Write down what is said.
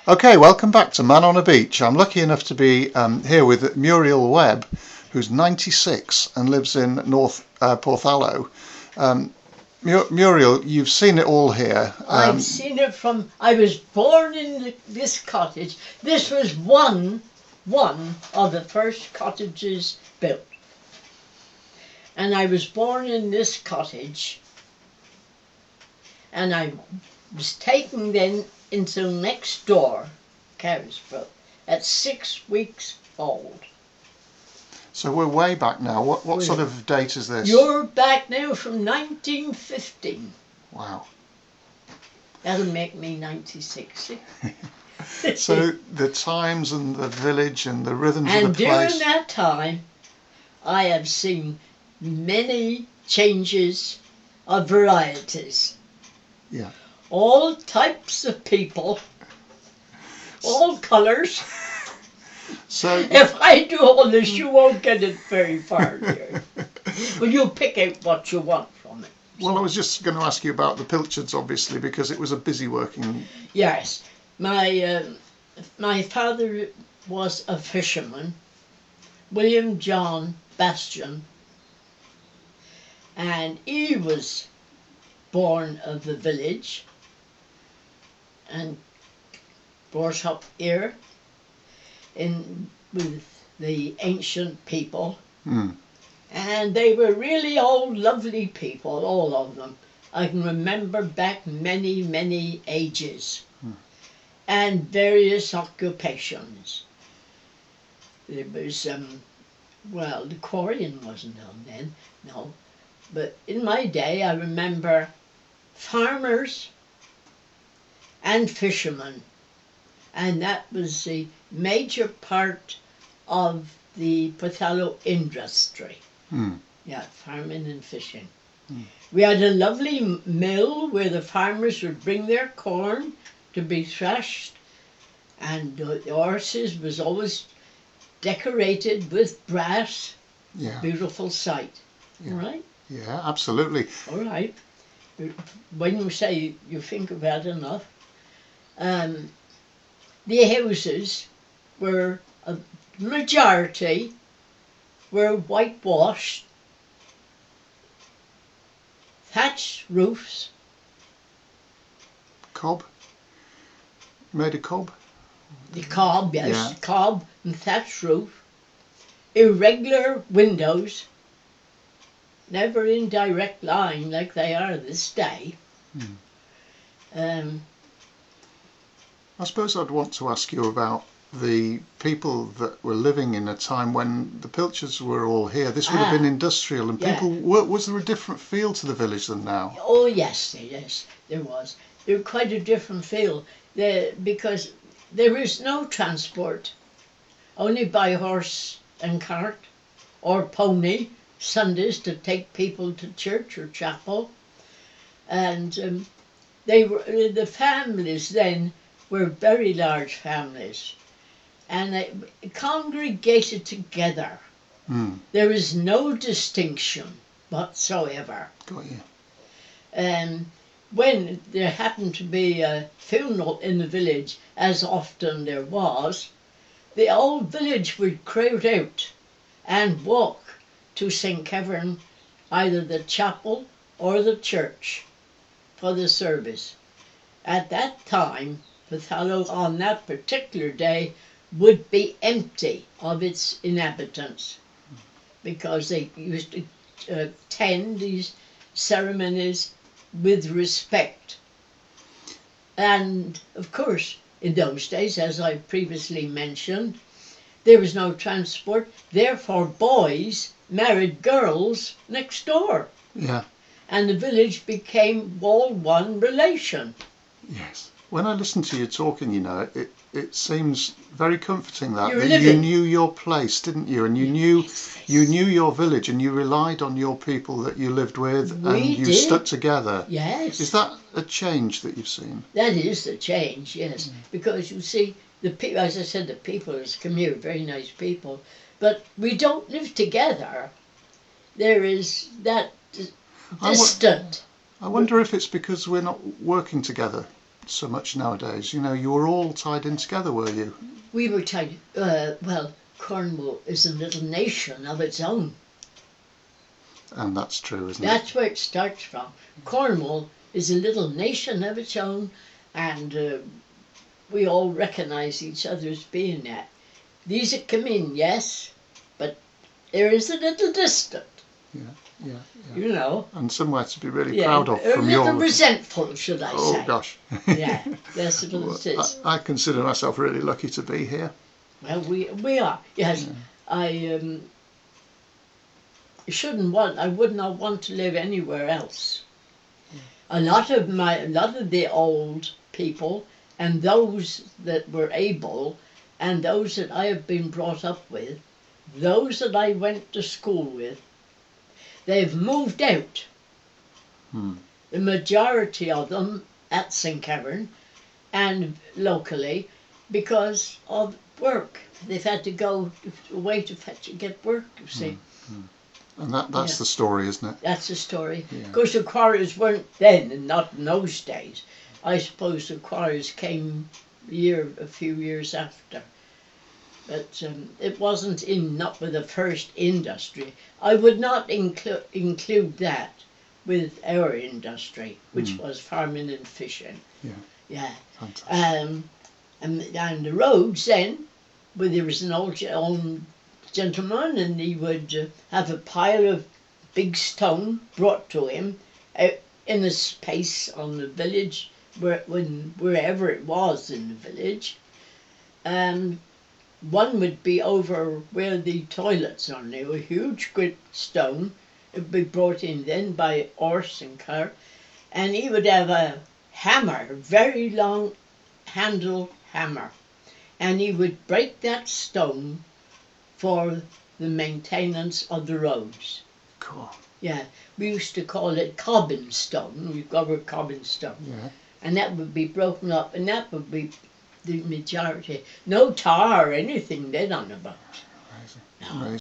Okay, welcome back to Man on a Beach. I'm lucky enough to be here with Muriel Webb, who's 96 and lives in North Porthallow. Muriel, you've seen it all here. I've seen it from, I was born in this cottage. This was one of the first cottages built. And I was born in this cottage, and I was taken then into next door, Carrisbrook, at 6 weeks old. So we're way back now. What sort of date is this? You're back now from 1915. Wow. That'll make me 96. So the times and the village and the rhythms and of the place. during that time, I have seen many changes of varieties. Yeah. All types of people, all colours. So if I do all this, you won't get it very far here. But you pick out what you want from it. Well, I was just going to ask you about the pilchards, obviously, because it was a busy working. Yes, my father was a fisherman, William John Bastian, and he was born of the village and brought up here with the ancient people. And they were really all lovely people, all of them. I can remember back many ages and various occupations. There was, well, the quarrying wasn't on then, no. But in my day, I remember farmers and fishermen, and that was the major part of the Porthallow industry. Yeah, farming and fishing. We had a lovely mill where the farmers would bring their corn to be threshed, and the horses was always decorated with brass. Yeah. Beautiful sight. Yeah. All right? Yeah, absolutely. All right. When you say you think of that enough, the houses were, a majority were whitewashed, thatched roofs. Cob? Made of cob? The cob, yes, Yeah. cob and thatched roof. Irregular windows, never in direct line like they are this day. I suppose I'd want to ask you about the people that were living in a time when the pilchards were all here. This would have been industrial, and people was there a different feel to the village than now? Oh yes, there was. There was quite a different feel because there is no transport, only by horse and cart or pony Sundays to take people to church or chapel, and the families then were very large families, and they congregated together. There is no distinction whatsoever. Got you. When there happened to be a funeral in the village, as often there was, the whole village would crowd out and walk to St. Kevin, either the chapel or the church, for the service. At that time, Porthallow on that particular day would be empty of its inhabitants, because they used to attend these ceremonies with respect. And of course, in those days, as I previously mentioned, there was no transport, therefore boys married girls next door. Yeah. And the village became all one relation. Yes. When I listen to you talking, you know, it seems very comforting that You knew your place, didn't you? And you knew your village, and you relied on your people that you lived with, and you stuck together. Yes. Is that a change that you've seen? That is the change, yes. Because you see, as I said, the people is commute, very nice people, but we don't live together. There is that distant. I wonder if it's because we're not working together. so much nowadays. You know, you were all tied in together, were you? We were tied, well, Cornwall is a little nation of its own. And that's true, isn't it? That's where it starts from. Cornwall is a little nation of its own, and we all recognise each other as being that. These that come in, yes, but there is a little distant. Yeah. You know. And somewhere to be really proud of from a your... little resentful, should I say. Oh, gosh. Yeah, that's what Well, it is. I consider myself really lucky to be here. Well, we are, yes. Yeah. I would not want to live anywhere else. Yeah. A lot of the old people, and those that were able, and those that I have been brought up with, those that I went to school with, they've moved out. The majority of them at St. Kevin and locally because of work. They've had to go away to get work, you see. And that's the story, isn't it? That's the story. Yeah. Of course, the quarries weren't then and not in those days. I suppose the quarries came a few years after. But it wasn't not with the first industry. I would not include that with our industry, which was farming and fishing. Yeah. Fantastic. And the roads then, where there was an old gentleman, and he would have a pile of big stone brought to him in a space on the village, wherever it was in the village. One would be over where the toilets are now, a huge great stone. It would be brought in then by horse and cart, and he would have a hammer, a very long handle hammer, and he would break that stone for the maintenance of the roads. Cool. Yeah, we used to call it cobbin stone. We've got a cobbin stone. Yeah. And that would be broken up, and that would be the majority. No tar or anything then on about. Amazing. No. Amazing.